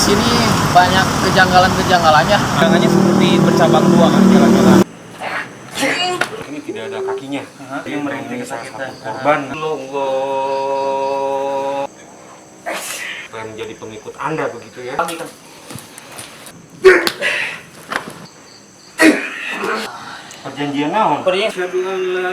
sini banyak kejanggalan-kejanggalannya. Tangannya seperti bercabang dua kan jalan-jalan. Ini tidak ada kakinya. Yang merinding salah kita. satu korban. Supaya menjadi pengikut Anda begitu ya. Perjanjian naon? Asyhadu an la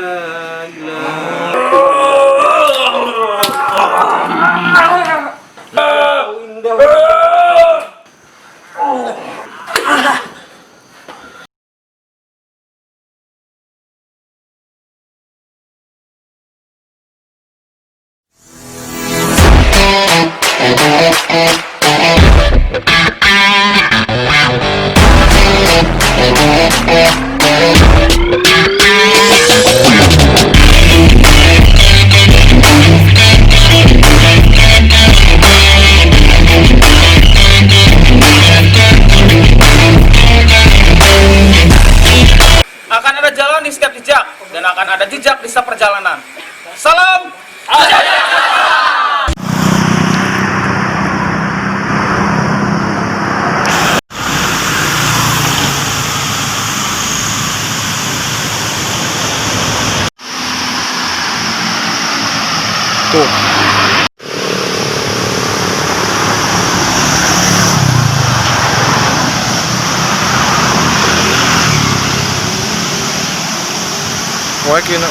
Akan ada jalan di setiap jejak dan akan ada jejak di setiap perjalanan. Salam. Tuh. Wah, kena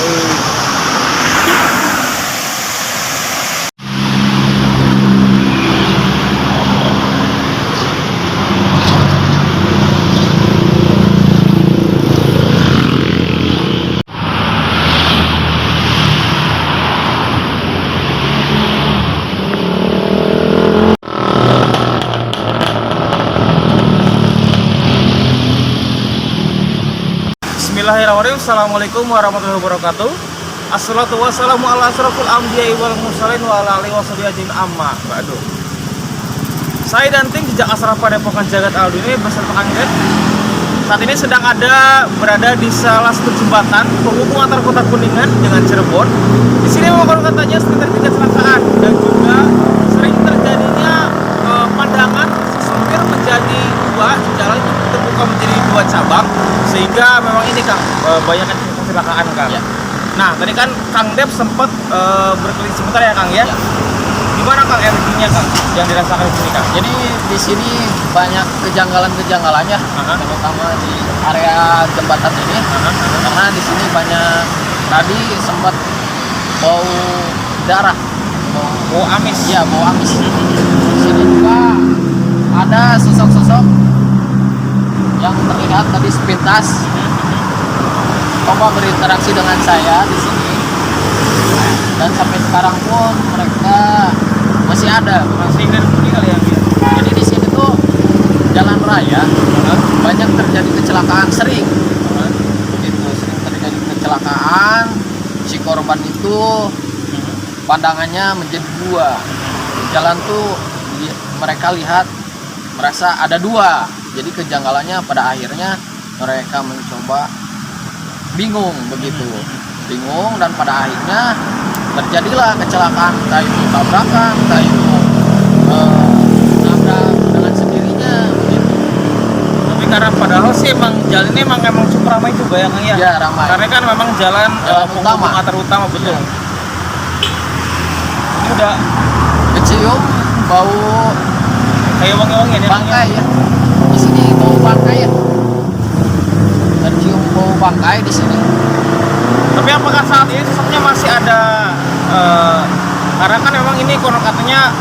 Bismillahirrahmanirrahim. Assalamualaikum warahmatullahi wabarakatuh. Assalatu wassalamu ala asrofil anbiya'i wal mursalin wa ala alihi washabihi ajmain amma ba'du. Saya dan tim Jejak Asraf Padepokan Jagat Aldini beserta Kang Dep saat ini sedang berada di salah satu jembatan penghubung antar kota Kuningan dengan Cirebon. Di sini memang katanya sering terjadi kecelakaan dan juga sering terjadinya pandangan sempit menjadi dua, jalan itu terbuka menjadi dua cabang, sehingga memang ini Kang banyak kecelakaan Kang. Ya. Nah tadi kan Kang Dep sempat berkeliling sebentar ya Kang ya. Gimana Kang energinya Kang yang dirasakan di sini Kang? Jadi di sini banyak kejanggalan-kejanggalannya, terutama di area jembatan ini. Karena di sini banyak tadi sempat bau darah, Bau amis. Iya, bau amis. Di sini juga ada sosok-sosok yang terlihat tadi sepintas coba berinteraksi dengan saya di sini, dan sampai sekarang pun mereka masih ada. Masih dari sini kali ya. Jadi di sini tuh jalan raya banyak terjadi kecelakaan sering. Itu sering terjadi kecelakaan. Si korban itu pandangannya menjadi dua. Jalan tuh mereka lihat merasa ada dua. Jadi kejanggalannya pada akhirnya mereka mencoba bingung begitu. Bingung, dan pada akhirnya terjadilah kecelakaan, entah itu tabrakan, entah itu nabrak dengan sendirinya begitu. Tapi karena padahal sih emang jalan ini emang cukup ramai juga ya Kang ya. Ya, ramai. Karena kan memang jalan utama. antar utama betul. Ini udah Kecium bau kayak wangi-wangi ya. bangkai ya. Di sini bau bangkai ya. Tercium bau bangkai di sini. Tapi apakah saat ini sosoknya masih ada? Karena kan memang ini konon katanya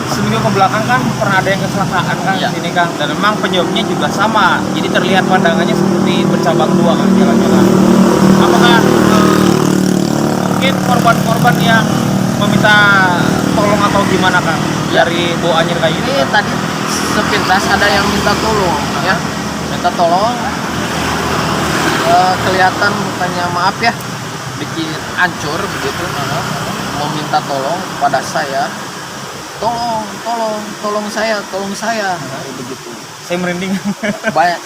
seminggu ke belakang kan pernah ada yang kecelakaan kan Ya. di sini Kang, dan memang penyebabnya juga sama. Jadi terlihat pandangannya seperti bercabang dua kan jalan-jalan. Apakah mungkin korban-korban yang meminta tolong atau gimana Kang dari bau anjir kayak Ini gitu? tadi sepintas ada yang minta tolong ya. Minta tolong. Kelihatan mukanya maaf ya, dikit hancur begitu. Mau minta tolong pada saya, tolong saya begitu. Saya merinding. Banyak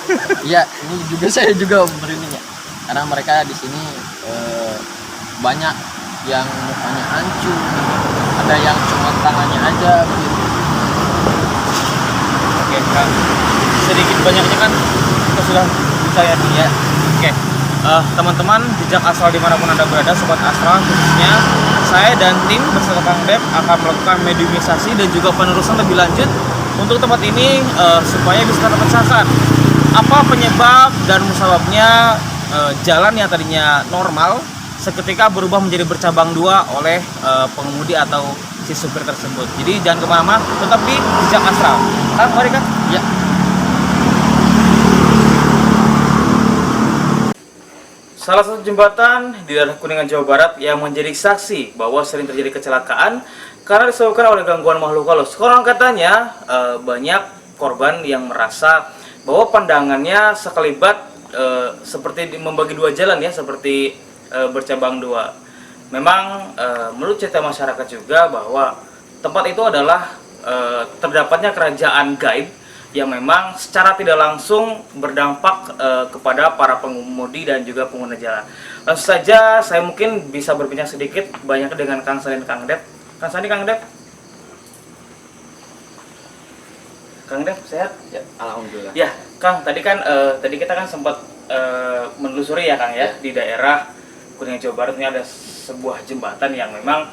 ya, ini juga saya juga merinding ya, karena mereka di sini banyak yang mukanya hancur, ada yang cuma tangannya aja begitu. Oke, Kang. Sedikit banyaknya kan kita sudah bisa ya. Ya. Oke. Teman-teman jejak asal dimanapun Anda berada, Sobat Astral khususnya, saya dan tim beserta Kang Dep akan melakukan mediumisasi dan juga penerusan lebih lanjut untuk tempat ini supaya bisa terpecahkan apa penyebab dan musababnya jalan yang tadinya normal seketika berubah menjadi bercabang dua oleh pengemudi atau si supir tersebut. Jadi jangan kemana-mana, tetap di jejak astral. Kang, mari Kang. Ya. Salah satu jembatan di daerah Kuningan, Jawa Barat yang menjadi saksi bahwa sering terjadi kecelakaan karena disebabkan oleh gangguan makhluk halus. Konon katanya banyak korban yang merasa bahwa pandangannya sekelibat seperti membagi dua jalan ya, seperti bercabang dua. Memang menurut cerita masyarakat juga bahwa tempat itu adalah terdapatnya kerajaan gaib yang memang secara tidak langsung berdampak kepada para pengemudi dan juga pengguna jalan. Langsung saja saya mungkin bisa berbincang sedikit banyak dengan Kang Sandi dan Kang Dep. Kang Sandi, Kang Dep. Kang Dep, sehat? Ya, alhamdulillah. Ya, Kang, tadi tadi kita kan sempat menelusuri ya Kang ya, di daerah Kuningan, Jawa Barat ini ada sebuah jembatan yang memang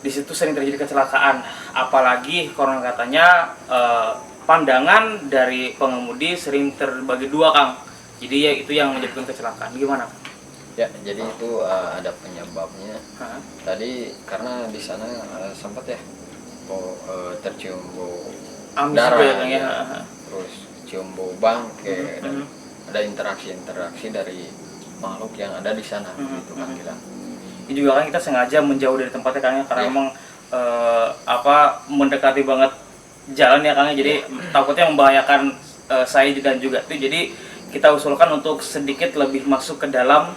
di situ sering terjadi kecelakaan. Apalagi konon katanya pandangan dari pengemudi sering terbagi dua, Kang. Jadi ya itu yang menyebabkan kecelakaan. Gimana? Ya, jadi itu ada penyebabnya. Tadi karena di sana sempat ya tercium bau Darah ya, Kang ya. Terus cium bau bangke dan ada interaksi dari makhluk yang ada di sana gitu kan bilang. Ini juga kan kita sengaja menjauh dari tempatnya Kang ya, karena memang mendekati banget jalan ya Kang, jadi takutnya membahayakan saya dan juga itu. Jadi kita usulkan untuk sedikit lebih masuk ke dalam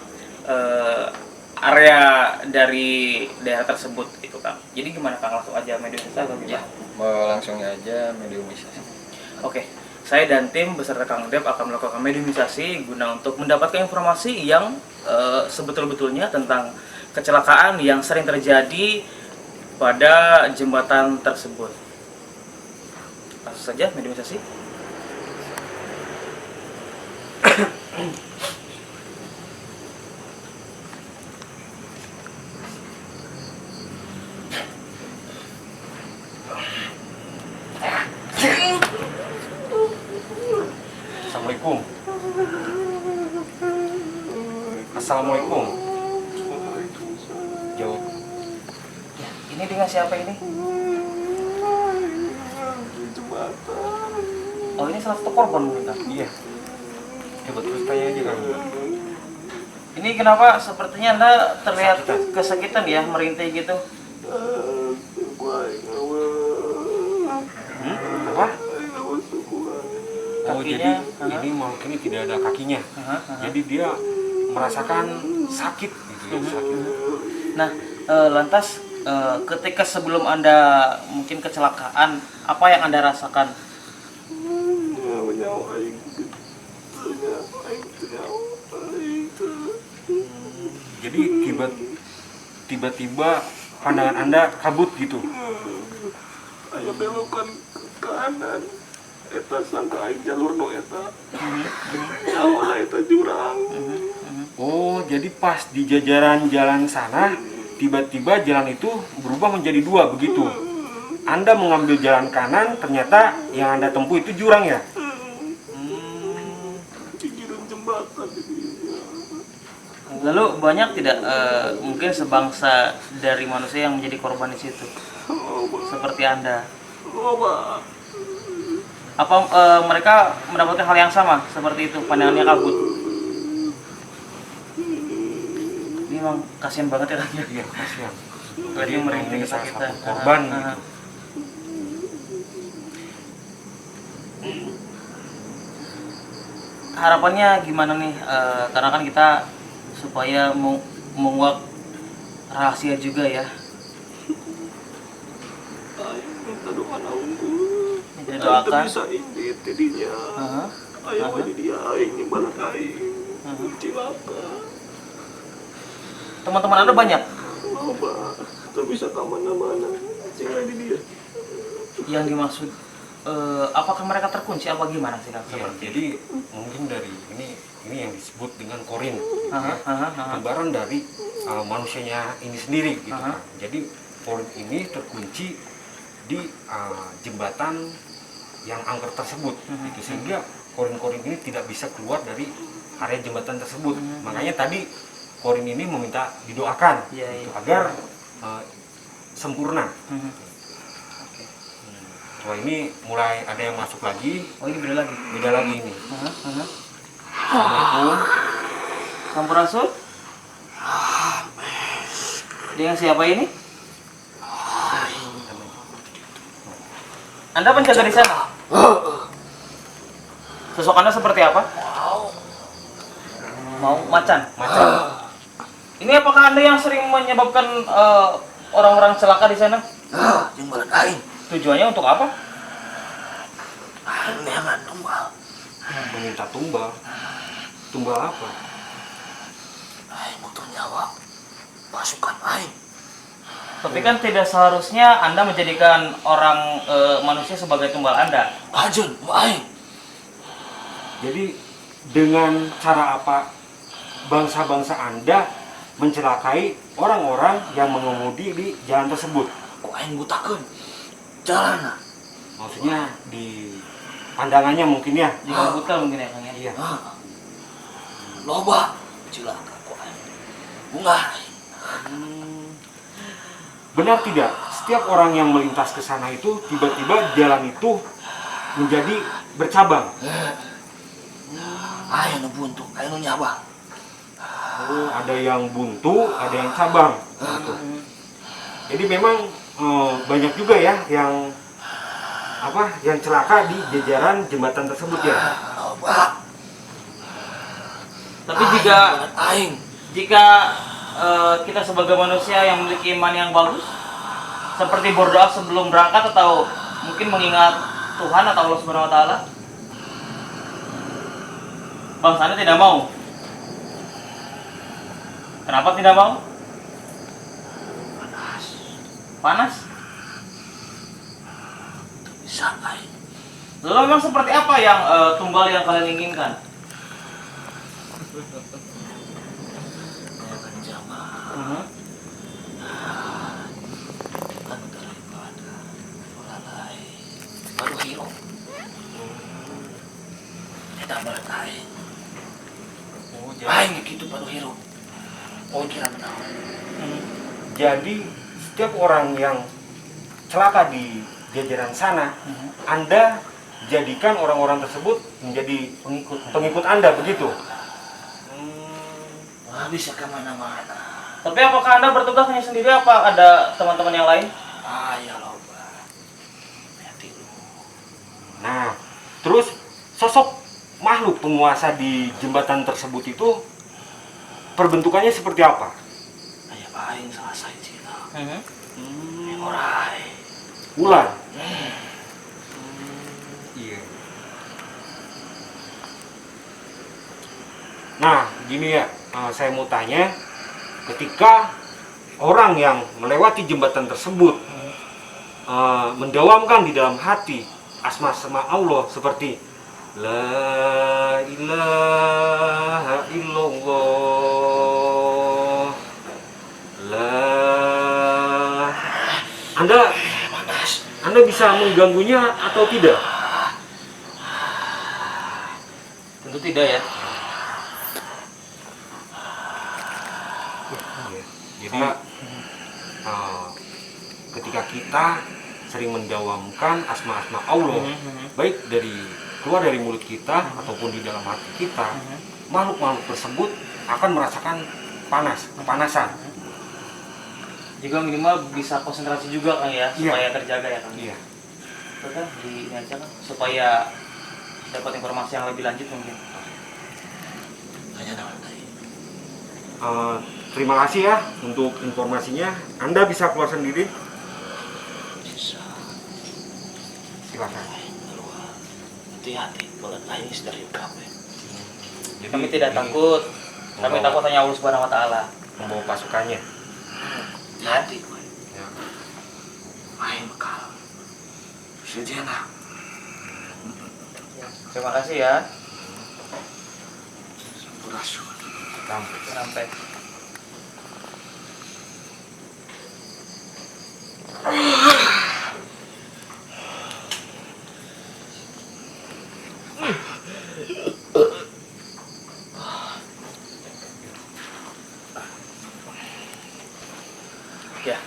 area dari daerah tersebut itu Kang. Jadi gimana Kang, langsung aja mediumisasi atau gimana? Langsung aja mediumisasi. Oke, saya dan tim beserta Kang Dep akan melakukan mediumisasi guna untuk mendapatkan informasi yang sebetul-betulnya tentang kecelakaan yang sering terjadi pada jembatan tersebut. Langsung saja mediumisasi. Assalamualaikum. Assalamualaikum. Jawab. Ya, ini dengan siapa ini? Oh, ini salah satu korban mungkin Kang? Iya. Coba terus tanya aja Kang. Ini kenapa sepertinya Anda terlihat kesakitan ya, merintih gitu? Apa? Oh, Kakinya, jadi ini makhluk ini tidak ada kakinya. Jadi dia merasakan sakit gitu ya, sakit. Nah, lantas ketika sebelum Anda mungkin kecelakaan, apa yang Anda rasakan? Jadi tiba-tiba pandangan Anda kabut gitu. Aya belokan ke kanan, eta sangka aing jalur nu eta. Jauh eta jurang. Oh, jadi pas di jajaran jalan sana, tiba-tiba jalan itu berubah menjadi dua begitu. Anda mengambil jalan kanan, ternyata yang Anda tempuh itu jurang ya? Pinggiran jembatan ini. Lalu banyak tidak mungkin sebangsa dari manusia yang menjadi korban di situ? Seperti Anda. Loba. Apa mereka mendapatkan hal yang sama seperti itu, pandangannya kabut? Ini memang kasihan banget ya Kang. Iya, kasihan. Berarti merintih salah kita. satu korban gitu. Harapannya gimana nih? Karena kan kita supaya menguak rahasia juga ya. Aing minta doa naungku. Kita Aing doakan. bisa indit tidinya. Ayo di dia aing nimbalan aing. Cilaka. Teman-teman Anda banyak Loba. Tak bisa ke mana-mana. Tinggal di dia. yang dimaksud apakah mereka terkunci apa gimana sih Kang? Ya, Seperti jadi mungkin dari ini yang disebut dengan korin, Aha, ya. aha, aha. Gambaran dari manusianya ini sendiri gitu Aha. kan. Jadi korin ini terkunci di jembatan yang angker tersebut gitu, sehingga korin-korin ini tidak bisa keluar dari area jembatan tersebut. Makanya tadi korin ini meminta didoakan Iya, gitu, iya. agar sempurna. Mhm. Wah, ini mulai ada yang masuk lagi, Oh ini beda lagi. beda lagi ini. Aha, aha. Assalamualaikum. Sampurasun. Dengan siapa ini? Anda penjaga di sana? Sosok Anda seperti apa? Mau macan? Macan. Ini apakah Anda yang sering menyebabkan orang-orang celaka di sana? Jembalan aing. Tujuannya untuk apa? Aing neangan tumbal. Meminta tumbal. Tumbal apa? Aing butuh nyawa. Pasukan aing. Tapi kan tidak seharusnya Anda menjadikan orang manusia sebagai tumbal Anda. Ajen, aing. Jadi dengan cara apa bangsa-bangsa Anda mencelakai orang-orang yang mengemudi di jalan tersebut? Ku aing butakeun. Jalanna. Maksudnya di pandangannya mungkin ya? Jika buta mungkin ya Kang ya. Iya. Loba cilaka ku aing. Bunga aing. Benar tidak? Setiap orang yang melintas ke sana itu tiba-tiba jalan itu menjadi bercabang. Aing nu buntu, aing nu nyabang. Oh, ada yang buntu, ada yang cabang. Gitu. Jadi memang banyak juga ya yang yang celaka di jajaran jembatan tersebut ya. Loba. Tapi jika aing kita sebagai manusia yang memiliki iman yang bagus, seperti berdoa sebelum berangkat atau mungkin mengingat Tuhan atau Allah Subhanahu Wa Taala, bangsa Anda tidak mau. Kenapa tidak mau? Panas. bisa aing. Lalu memang seperti apa yang tumbal yang kalian inginkan? Neangan jamaah. Anu daripada ulalai. Baru hirup. Eta berat aing. Oh, Aing gitu baru hirup. Oh kira menawan. jadi setiap orang yang celaka di jajaran sana, Anda jadikan orang-orang tersebut menjadi pengikut Anda begitu. Wah bisa kemana-mana. Tapi apakah Anda bertugas hanya sendiri apa ada teman-teman yang lain? Ya loba. Hati lu. Nah, terus sosok makhluk penguasa di jembatan tersebut itu perbentukannya seperti apa? Aya aing selesai cina. Mhm. Orai. Ular. Iya. Nah, gini ya, saya mau tanya, ketika orang yang melewati jembatan tersebut mendawamkan di dalam hati asma-asma Allah seperti La ilaha illallah, Anda bisa mengganggunya atau tidak? Tentu tidak ya. Jadi ketika kita sering mendawamkan asma-asma Allah, baik keluar dari mulut kita ataupun di dalam hati kita, makhluk-makhluk tersebut akan merasakan kepanasan. Juga minimal bisa konsentrasi juga kan ya, Iya. supaya terjaga ya kan. Iya. Betul kan di ini aja kan, supaya dapat informasi yang lebih lanjut mungkin. Hanya nawan aing. Terima kasih ya untuk informasinya. Anda bisa keluar sendiri. Bisa. Silakan. Keluar. Hati-hati kalau aing dari kabeh. Jadi, Kami tidak ini takut. Kami membawa- takut hanya Allah Subhanahu Wa Taala. membawa pasukannya. Hati we. Ya. Aing bekal. Sejenak. Terima kasih ya. Sampai. Sampai. Ya,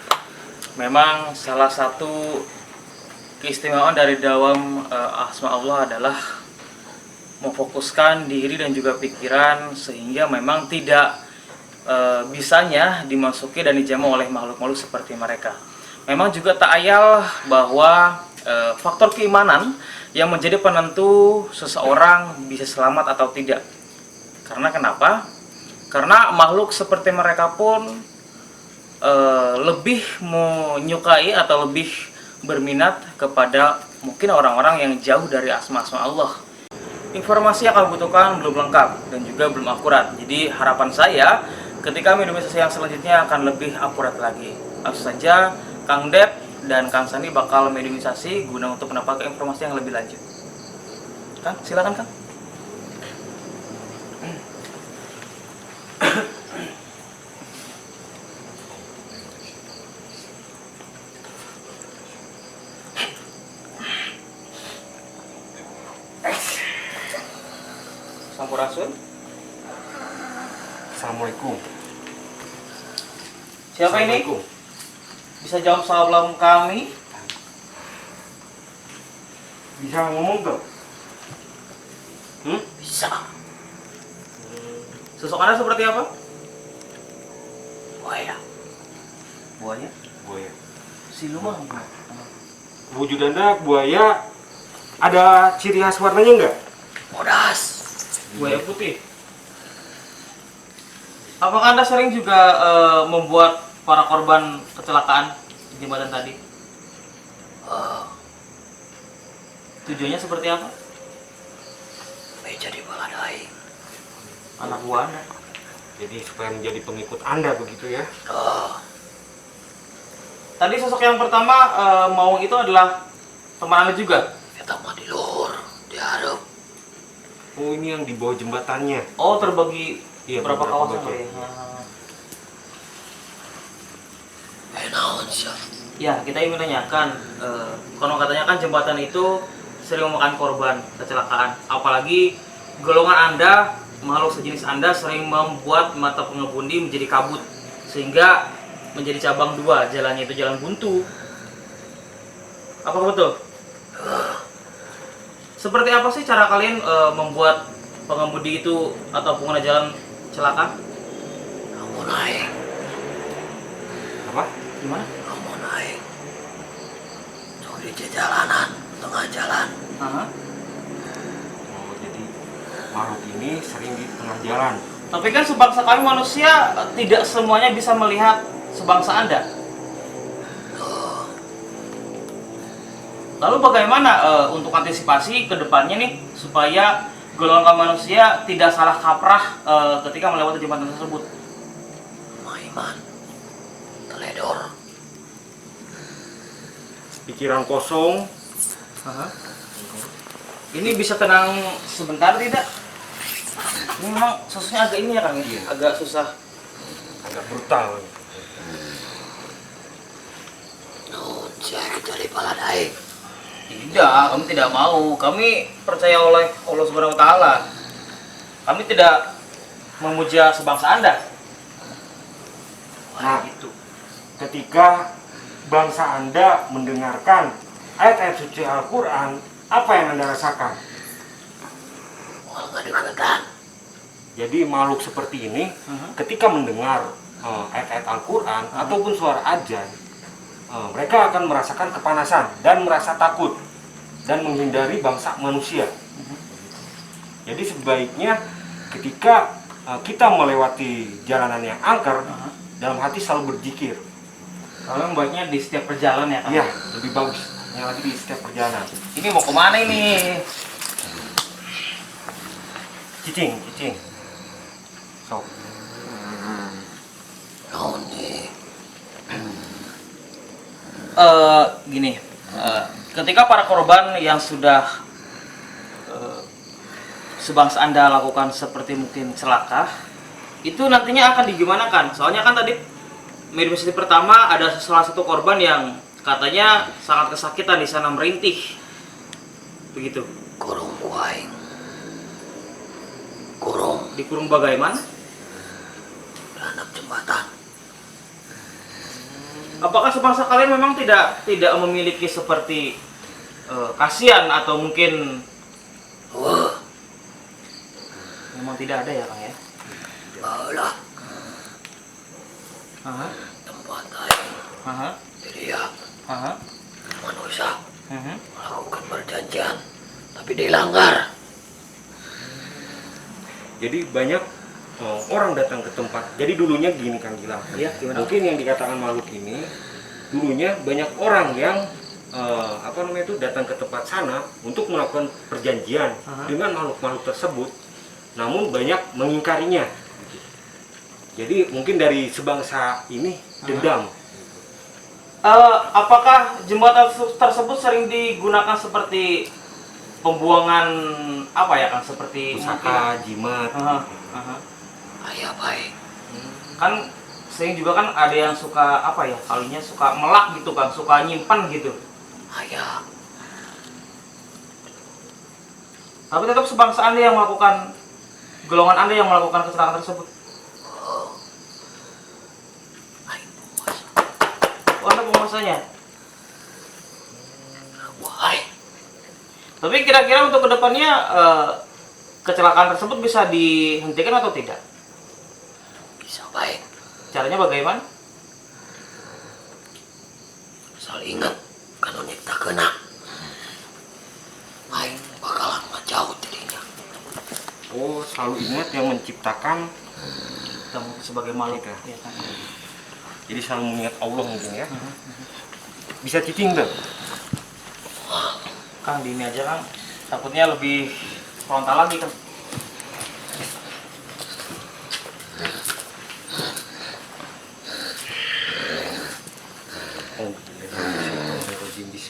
memang salah satu keistimewaan dari dawam asma Allah adalah memfokuskan diri dan juga pikiran sehingga memang tidak bisanya dimasuki dan dijamah oleh makhluk-makhluk seperti mereka. Memang juga tak ayal bahwa faktor keimanan yang menjadi penentu seseorang bisa selamat atau tidak. Karena kenapa? Karena makhluk seperti mereka pun lebih menyukai atau lebih berminat kepada mungkin orang-orang yang jauh dari asma-asma Allah. Informasi yang kami butuhkan belum lengkap dan juga belum akurat. Jadi harapan saya ketika mediumisasi yang selanjutnya akan lebih akurat lagi. Langsung saja Kang Dep dan Kang Sani bakal mediumisasi guna untuk mendapatkan informasi yang lebih lanjut. Kang, silakan Kang. Sampurasun. Assalamualaikum. Siapa ini? Assalamualaikum. Bisa jawab salam kami? Bisa ngomong gak? Bisa. Sosok Anda seperti apa? Buaya. Buaya. Buaya. Siluman. Wujud Anda buaya ada ciri khas warnanya nggak? Bodas. Buaya putih. Apakah Anda sering juga membuat para korban kecelakaan di jembatan tadi? Tujuannya seperti apa? Meja di baladai. Anak buah Anda. Jadi supaya menjadi pengikut Anda begitu ya? Tadi sosok yang pertama mau itu adalah teman Anda juga? Kita mah di luhur, di hareup. Oh ini yang di bawah jembatannya. Oh, terbagi Iya, berapa beberapa kawasan bagian. kali ya? Naon sih? Ya, kita ingin menanyakan, konon katanya kan jembatan itu sering memakan korban kecelakaan. Apalagi golongan Anda, makhluk sejenis Anda sering membuat mata pengemudi menjadi kabut. Sehingga menjadi cabang dua, jalannya itu jalan buntu. Apakah betul? Seperti apa sih cara kalian membuat pengemudi itu atau pengguna jalan celaka? Kamu naik, Apa? Gimana? kamu naik. Tuh di jalanan, tengah jalan. Aha. Oh jadi makhluk ini sering di tengah jalan. Tapi kan sebangsa kami manusia tidak semuanya bisa melihat sebangsa Anda. Lalu bagaimana untuk antisipasi ke depannya nih supaya golongan kami manusia tidak salah kaprah ketika melewati jembatan tersebut? Maiman, teledor. Pikiran kosong. Ini bisa tenang sebentar tidak? Ini memang sosoknya agak ini ya Kang, Iya. agak susah. Agak brutal. Nuhun sia kita di baladai. Tidak, kami tidak mau. Kami percaya oleh Allah Subhanahu wa taala. Kami tidak memuja sebangsa Anda. Nah itu ketika bangsa Anda mendengarkan ayat-ayat suci Al-Quran, apa yang Anda rasakan? Wah ngadeukeutan. Jadi makhluk seperti ini ketika mendengar ayat-ayat Al-Quran ataupun suara azan, mereka akan merasakan kepanasan dan merasa takut dan menghindari bangsa manusia. Jadi sebaiknya ketika kita melewati jalanan yang angker, dalam hati selalu berzikir. Kalau baiknya di setiap perjalanan ya Kang. Iya, lebih bagus. Yang lagi di setiap perjalanan. Ini mau kemana ini? Cicing, cicing. Sok. Nuhun nih. Gini, ketika para korban yang sudah sebangsa Anda lakukan seperti mungkin celaka, itu nantinya akan digimanakan? Soalnya kan tadi medium sesi pertama ada salah satu korban yang katanya sangat kesakitan di sana, merintih. Begitu. Kurung kuaing. Kurung Dikurung bagaimana? anak jembatan. Apakah sebangsa kalian memang tidak memiliki seperti kasihan atau mungkin Wah, memang tidak ada ya Kang ya? balah Aha, tempat lain. aha, Dia aha, manusia mhm. melakukan perjanjian, tapi dilanggar. Jadi banyak orang datang ke tempat. Jadi dulunya gini Kang Gilang. Iya, gimana? Mungkin yang dikatakan makhluk ini dulunya banyak orang yang itu datang ke tempat sana untuk melakukan perjanjian dengan makhluk-makhluk tersebut. Namun banyak mengingkarinya. Jadi mungkin dari sebangsa ini dendam. Apakah jembatan tersebut sering digunakan seperti pembuangan apa ya Kang? Seperti Pusaka, jimat. Aha, aha. Ayah baik. Kan sering juga kan ada yang suka apa ya, kalinya suka melak gitu Kang, suka nyimpan gitu. Ayah Tapi tetap sebangsa Anda yang melakukan, golongan Anda yang melakukan kecelakaan tersebut. Oh, Anda penguasanya. wahai Tapi kira-kira untuk kedepannya kecelakaan tersebut bisa dihentikan atau tidak? bisa baik. Caranya bagaimana? Asal ingat kalau nyipta kena. Baik bakalan ngejauh jadinya. Oh, selalu ingat yang menciptakan. Kamu sebagai makhluk. Iya. Ya, kan? Jadi selalu mengingat Allah mungkin ya. Bisa cicing tuh. Kang, di ini aja Kang. Takutnya lebih frontal lagi Kang.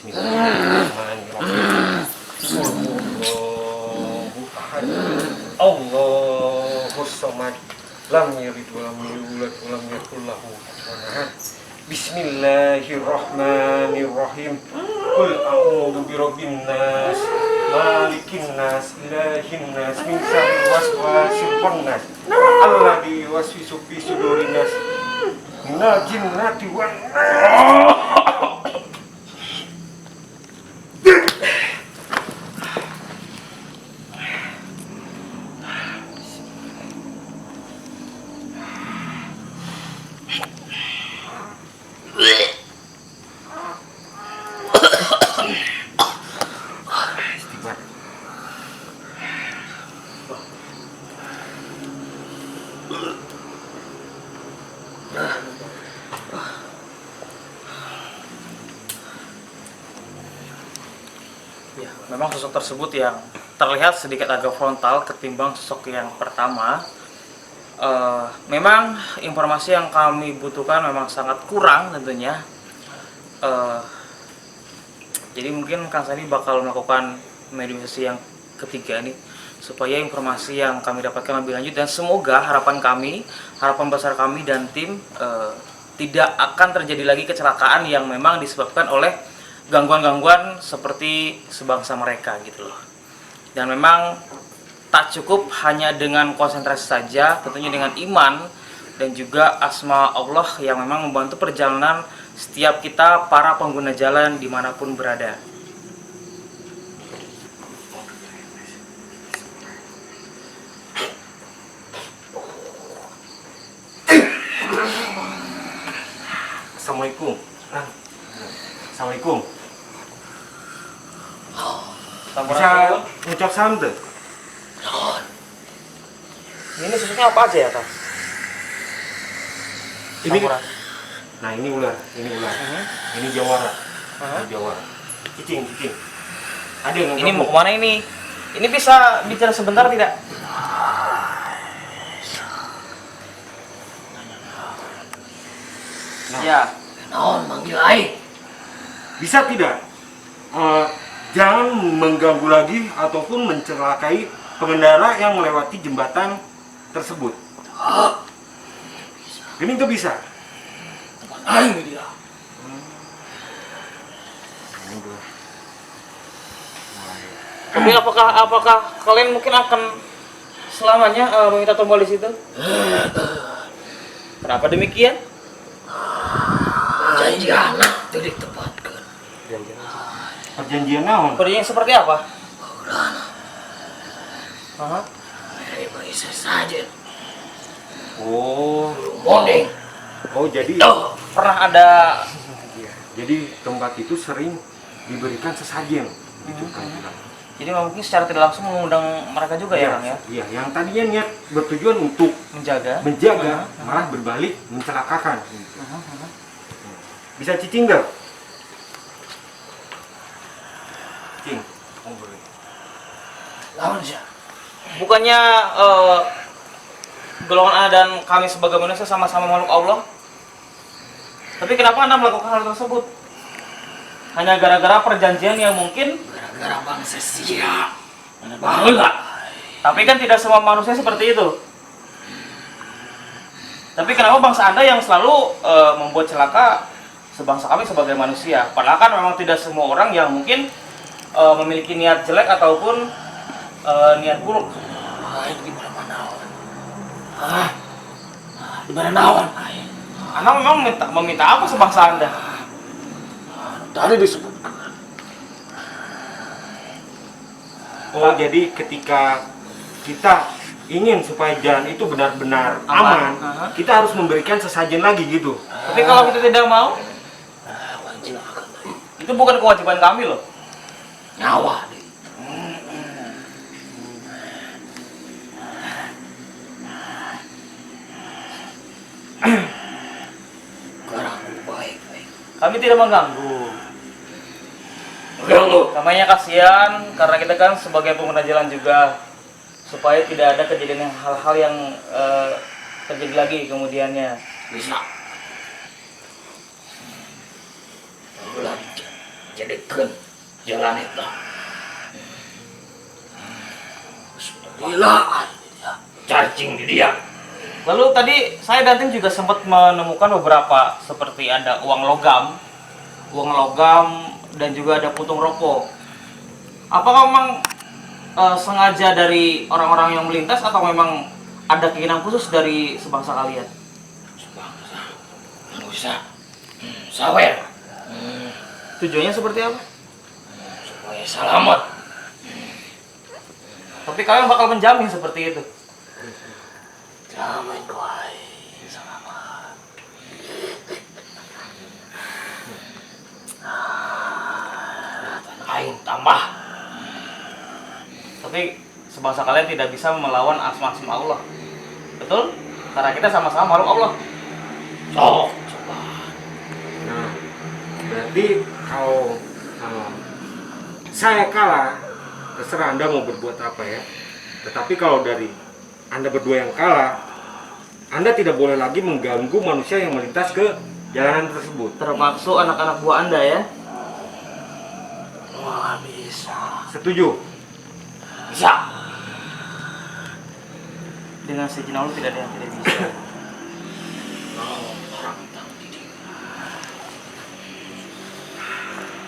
Bismillahirrahmanirrahim. Allahus samad. Lam yalid wa lam yulad wa lam yakul lahu kufuwan ahad. Bismillahirrahmanirrahim. Qul a'udzu birabbin nas, malikin nas, ilahin nas, min syarril waswasil khannas, alladzi yuwaswisu fi sudurin nas, minal jinnati wan nas. Istighfar. Ya, memang sosok tersebut yang terlihat sedikit agak frontal ketimbang sosok yang pertama. Memang informasi yang kami butuhkan memang sangat kurang tentunya. Jadi mungkin Kang Sandi bakal melakukan mediasi yang ketiga ini supaya informasi yang kami dapatkan lebih lanjut, dan semoga harapan besar kami dan tim tidak akan terjadi lagi kecelakaan yang memang disebabkan oleh gangguan-gangguan seperti sebangsa mereka gitu loh. Dan memang tak cukup hanya dengan konsentrasi saja, tentunya dengan iman dan juga asma Allah yang memang membantu perjalanan setiap kita para pengguna jalan dimanapun berada. Assalamualaikum. Assalamualaikum. Bisa ngucap salam tuh? Ini susuknya apa aja ya Kang? Ini, Sampurasun. nah ini ular, ini jawara, ini jawara. Cicing. Ada yang Ini mau kemana ini? Ini bisa bicara sebentar tidak? Ya. Naon manggil aing? Bisa tidak? Jangan mengganggu lagi ataupun mencelakai pengendara yang melewati jembatan tersebut. Gini tuh bisa. Aing dia. Tapi apakah kalian mungkin akan selamanya meminta tombol di situ? Kenapa demikian? Janjian itu ditepatkan. Perjanjian naon? Perjanjian seperti apa? Dari bisa saja. Oh, Morning. jadi Pernah ada jadi tempat itu sering diberikan sesajen gitu kan bilang. jadi mungkin secara tidak langsung mengundang mereka juga ya, Kang ya? Iya, yang tadinya niat bertujuan untuk Menjaga. malah berbalik mencelakakan. Bisa cicing nggak? Cing, boleh. Lawan siya. Bukannya golongan Anda dan kami sebagai manusia sama-sama makhluk Allah? Tapi kenapa Anda melakukan hal tersebut? Hanya gara-gara perjanjian yang mungkin. Gara-gara bangsa sia. Baheula. Tapi kan tidak semua manusia seperti itu. Tapi kenapa bangsa Anda yang selalu membuat celaka sebangsa kami sebagai manusia? Padahal kan memang tidak semua orang yang mungkin memiliki niat jelek ataupun niat buruk. Aing di mana naon. Di mana naon aing. Anda memang meminta apa sebangsa Anda? Tadi disebutkan. Oh, jadi ketika kita ingin supaya jalan itu benar-benar aman, kita harus memberikan sesajen lagi gitu. Tapi kalau kita tidak mau, Wajib akan itu bukan kewajiban kami loh. nyawa deh. Garangku baik-baik. Kami tidak mengganggu. Ganggu. Namanya kasihan karena kita kan sebagai pengguna jalan juga, supaya tidak ada kejadian hal-hal yang terjadi lagi kemudiannya. Bisa. Ulah jadikan jalan itu. Gilaan dia. Cacing di dia. Lalu tadi saya dan tim juga sempat menemukan beberapa seperti ada uang logam dan juga ada putung rokok. Apakah memang sengaja dari orang-orang yang melintas atau memang ada keinginan khusus dari sebangsa kalian? Sebangsa. Manusia. Sawer. Tujuannya seperti apa? Supaya selamat. Tapi kalian bakal menjamin seperti itu. Jamin kuai. Selamat. Aing tambah. Tapi sebangsa kalian tidak bisa melawan asma-asma Allah. Betul? Karena kita sama-sama makhluk Allah. Sok. Coba. Nah, berarti kalau saya kalah, terserah Anda mau berbuat apa ya. Tetapi kalau dari Anda berdua yang kalah, Anda tidak boleh lagi mengganggu manusia yang melintas ke jalanan tersebut. Termasuk anak-anak buah Anda ya. Wah, bisa. Setuju? Bisa. Dengan seizin Allah tidak ada yang tidak bisa. Orang tang didik.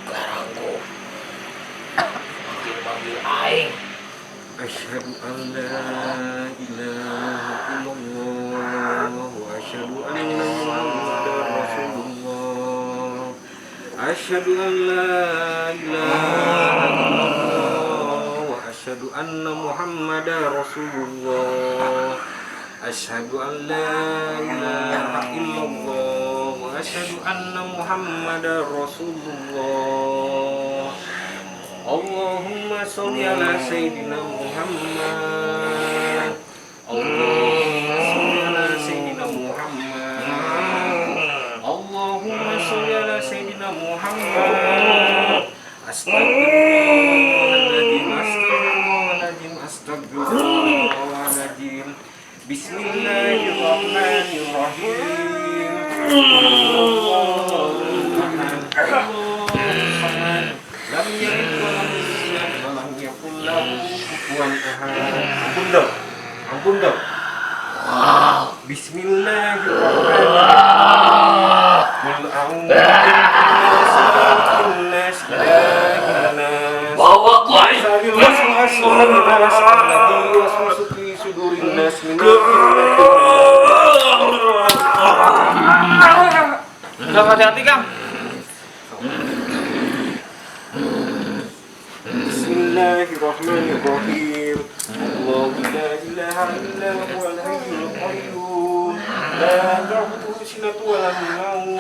Garangku. Manggil aing. Asyhadu an la ilaha illallah wa asyhadu anna Muhammadar Rasulullah. Asyhadu an la ilaha illallah wa asyhadu anna Muhammadar Rasulullah. Asyhadu an la ilaha illallah wa asyhadu anna Muhammadar Rasulullah. Allahumma sholli ala sayyidina Muhammad. Allahumma sholli ala sayyidina Muhammad. Allahumma sholli ala sayyidina Muhammad. Astagfirullahaladzim, astagfirullahaladzim, astagfirullahaladzim. Bismillahirrahmanirrahim. Lam yalid wa lam yulad wa lam yakul lahu kufuwan ahad. nas alladzi yuwaswisu fi sudurin nas minal Udah hati-hati Kang. Bismillahirrahmanirrahim. Allahu la ilaha illa huwal hayyul qayyum. La ta'khudhuhu sinatun wa la nawm.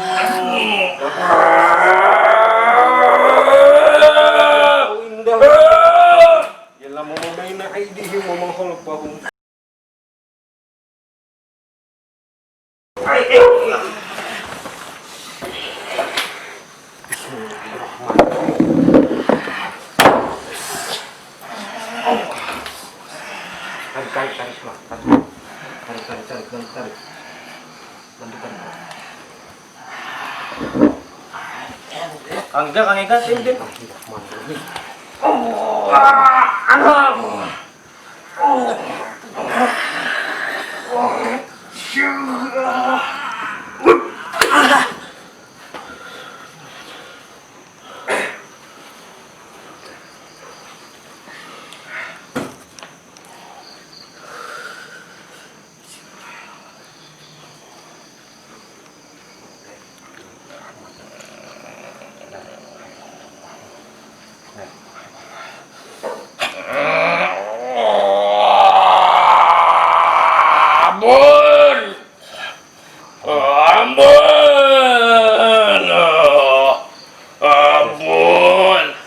Ya'lamu ma baina aydihim wa ma khalfahum. Kang Ega, tim.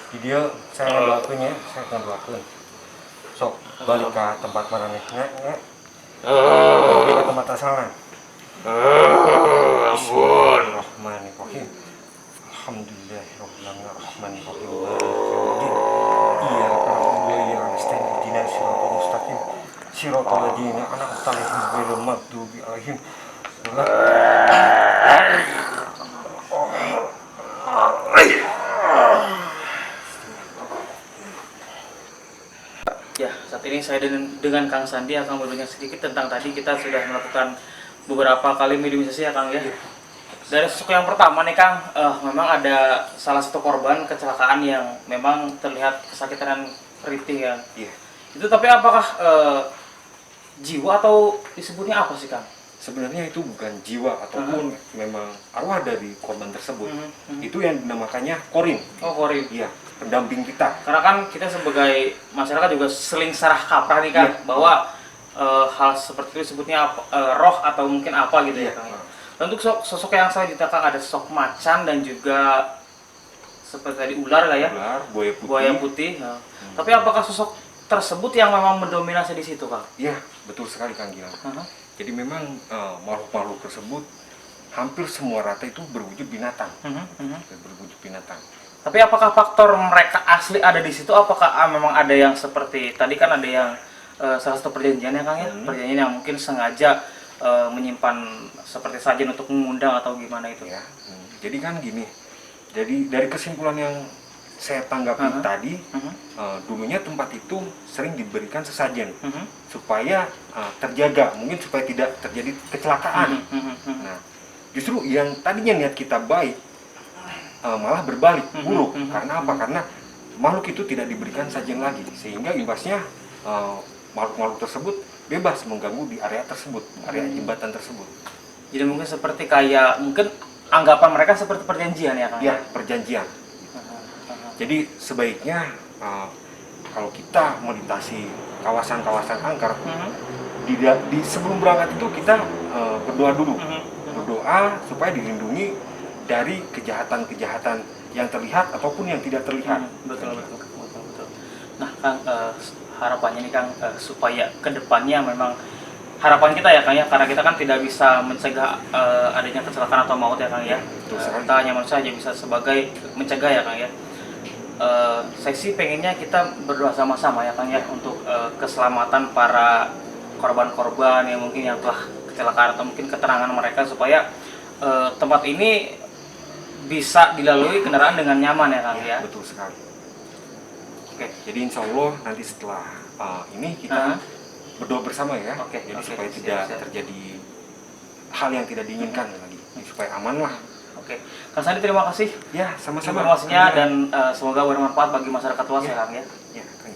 Video saya ngelakuin ya, saya akan ngelakuin. Sok balik ke tempat mana nih? Balik ke tempat asalnya. Bismillahirrahmanirrahim. Alhamdulillahirrahmanirrahim. Iyyaka na'budu wa iyyaka nasta'in. Ihdinas siratal mustaqim. Siratal ladzina an'amta 'alaihim ghairil maghdubi 'alaihim. Ya, saat ini saya dengan Kang Sandi akan berbincang sedikit tentang tadi kita sudah melakukan beberapa kali mediumisasi ya Kang ya. Dari sosok yang pertama nih Kang, memang ada salah satu korban kecelakaan yang memang terlihat kesakitan dan ritih ya. Iya. Itu tapi apakah jiwa atau disebutnya apa sih Kang? Sebenarnya itu bukan jiwa ataupun memang arwah dari korban tersebut. Itu yang dinamakannya korin. Oh, korin. Iya, pendamping kita. Karena kan kita sebagai masyarakat juga seling sarah kaprah nih Kang, bahwa hal seperti itu disebutnya roh atau mungkin apa gitu ya Kang. Dan untuk sosok yang selanjutnya Kang ada sosok macan dan juga seperti tadi ular lah ya. Ular, buaya putih. Buaya putih. Nah. Tapi apakah sosok tersebut yang memang mendominasi di situ Kang? Iya, betul sekali Kang Gilang. Jadi memang makhluk-makhluk tersebut hampir semua rata itu berwujud binatang. Berwujud binatang. Tapi apakah faktor mereka asli ada di situ? Apakah memang ada yang seperti tadi kan ada yang salah satu perjanjian ya Kang ya? Perjanjian yang mungkin sengaja menyimpan seperti sajian untuk mengundang atau gimana itu Ya. Jadi kan gini. Jadi dari kesimpulan yang saya tanggapi tadi, dulunya tempat itu sering diberikan sesajen supaya terjaga, mungkin supaya tidak terjadi kecelakaan. Nah, justru yang tadinya niat kita baik malah berbalik buruk. Karena apa? Karena makhluk itu tidak diberikan sajian lagi, sehingga imbasnya makhluk-makhluk tersebut bebas mengganggu di area tersebut, area jembatan tersebut. Jadi mungkin seperti kayak mungkin anggapan mereka seperti perjanjian ya Kang? Ya, perjanjian. Jadi sebaiknya kalau kita melintasi kawasan-kawasan angker, di sebelum berangkat itu kita berdoa dulu, berdoa supaya dilindungi dari kejahatan-kejahatan yang terlihat ataupun yang tidak terlihat. Betul. Nah Kang, harapannya nih Kang supaya kedepannya memang harapan kita ya Kang ya, karena kita kan tidak bisa mencegah adanya kecelakaan atau maut ya Kang ya. Kita hanya manusia hanya bisa sebagai mencegah ya Kang ya. Saya sih pengennya kita berdoa sama-sama ya Kang ya untuk keselamatan para korban-korban yang mungkin yang telah kecelakaan atau mungkin keterangan mereka supaya tempat ini bisa dilalui kendaraan dengan nyaman ya Kang ya. Betul sekali. Oke, jadi insya Allah nanti setelah ini kita berdoa bersama ya. Jadi supaya tidak terjadi hal yang tidak diinginkan lagi, supaya aman lah. Oke, Kang Sandi terima kasih ya sama-sama informasinya dan semoga bermanfaat bagi masyarakat luas ya Kang ya. Ya, Kang.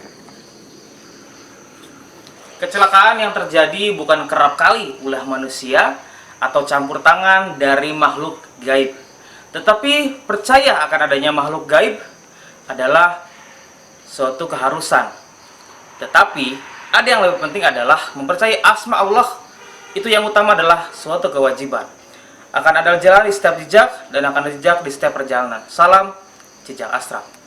Kecelakaan yang terjadi bukan kerap kali ulah manusia atau campur tangan dari makhluk gaib. Tetapi percaya akan adanya makhluk gaib adalah suatu keharusan. Tetapi ada yang lebih penting adalah mempercayai asma Allah. Itu yang utama adalah suatu kewajiban. Akan ada jalan di setiap jejak dan akan ada jejak di setiap perjalanan. Salam Jejak Astral.